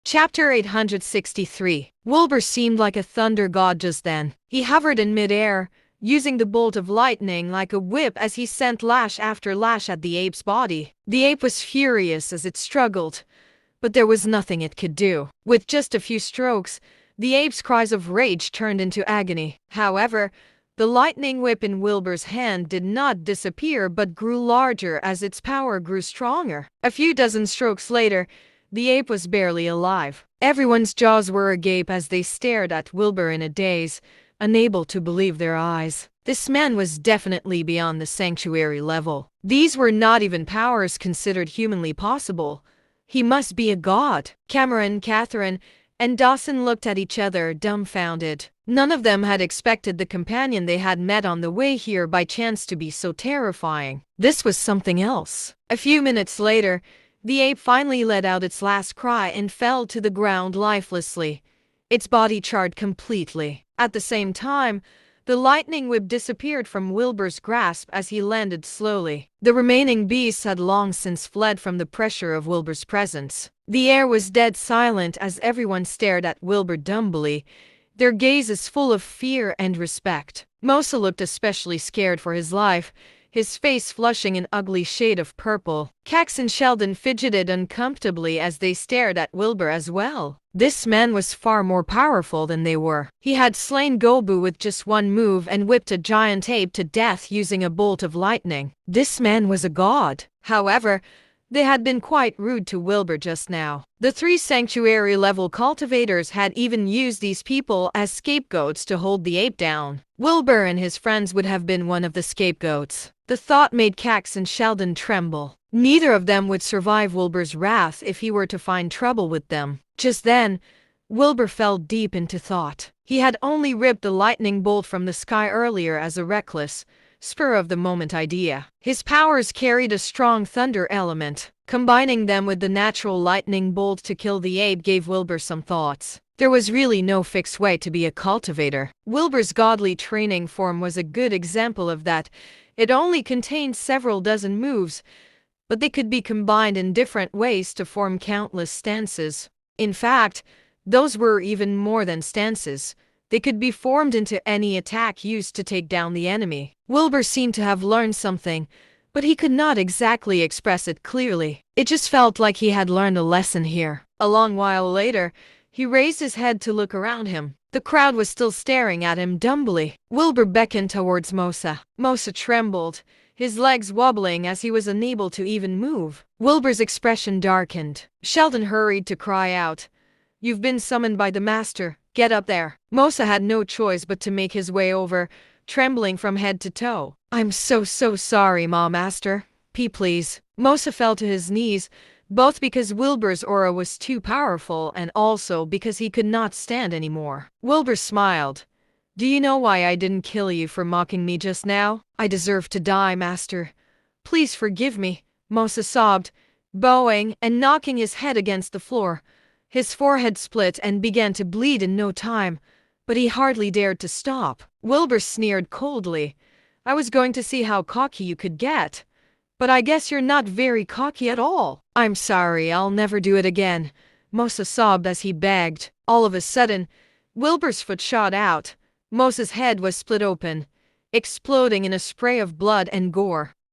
Chapter 863. Wilbur seemed like a thunder god just then. He hovered in midair, using the bolt of lightning like a whip as he sent lash after lash at the ape's body. The ape was furious as it struggled, but there was nothing it could do. With just a few strokes, the ape's cries of rage turned into agony. However, the lightning whip in Wilbur's hand did not disappear but grew larger as its power grew stronger. A few dozen strokes later, the ape was barely alive. Everyone's jaws were agape as they stared at Wilbur in a daze, unable to believe their eyes. This man was definitely beyond the sanctuary level. These were not even powers considered humanly possible. He must be a god. Cameron, Catherine, and Dawson looked at each other, dumbfounded. None of them had expected the companion they had met on the way here by chance to be so terrifying. This was something else. A few minutes later, the ape finally let out its last cry and fell to the ground lifelessly, its body charred completely. At the same time, the lightning whip disappeared from Wilbur's grasp as he landed slowly. The remaining beasts had long since fled from the pressure of Wilbur's presence. The air was dead silent as everyone stared at Wilbur dumbly, their gazes full of fear and respect. Mosa looked especially scared for his life, his face flushing an ugly shade of purple. Cax and Sheldon fidgeted uncomfortably as they stared at Wilbur as well. This man was far more powerful than they were. He had slain Gobu with just one move and whipped a giant ape to death using a bolt of lightning. This man was a god. However, they had been quite rude to Wilbur just now. The three sanctuary-level cultivators had even used these people as scapegoats to hold the ape down. Wilbur and his friends would have been one of the scapegoats. The thought made Cax and Sheldon tremble. Neither of them would survive Wilbur's wrath if he were to find trouble with them. Just then, Wilbur fell deep into thought. He had only ripped the lightning bolt from the sky earlier as a reckless, spur-of-the-moment idea. His powers carried a strong thunder element. Combining them with the natural lightning bolt to kill the ape gave Wilbur some thoughts. There was really no fixed way to be a cultivator. Wilbur's godly training form was a good example of that. It only contained several dozen moves, but they could be combined in different ways to form countless stances. In fact, those were even more than stances. They could be formed into any attack used to take down the enemy. Wilbur seemed to have learned something, but he could not exactly express it clearly. It just felt like he had learned a lesson here. A long while later, he raised his head to look around him. The crowd was still staring at him dumbly. Wilbur beckoned towards Mosa. Mosa trembled, his legs wobbling as he was unable to even move. Wilbur's expression darkened. Sheldon hurried to cry out, "You've been summoned by the master. Get up there." Mosa had no choice but to make his way over, trembling from head to toe. "I'm so sorry, Master. Please." Mosa fell to his knees, both because Wilbur's aura was too powerful and also because he could not stand anymore. Wilbur smiled. "Do you know why I didn't kill you for mocking me just now? I deserve to die, Master. Please forgive me," Mosa sobbed, bowing and knocking his head against the floor. His forehead split and began to bleed in no time, but he hardly dared to stop. Wilbur sneered coldly. "I was going to see how cocky you could get, but I guess you're not very cocky at all." "I'm sorry, I'll never do it again," Mosa sobbed as he begged. All of a sudden, Wilbur's foot shot out. Mosa's head was split open, exploding in a spray of blood and gore.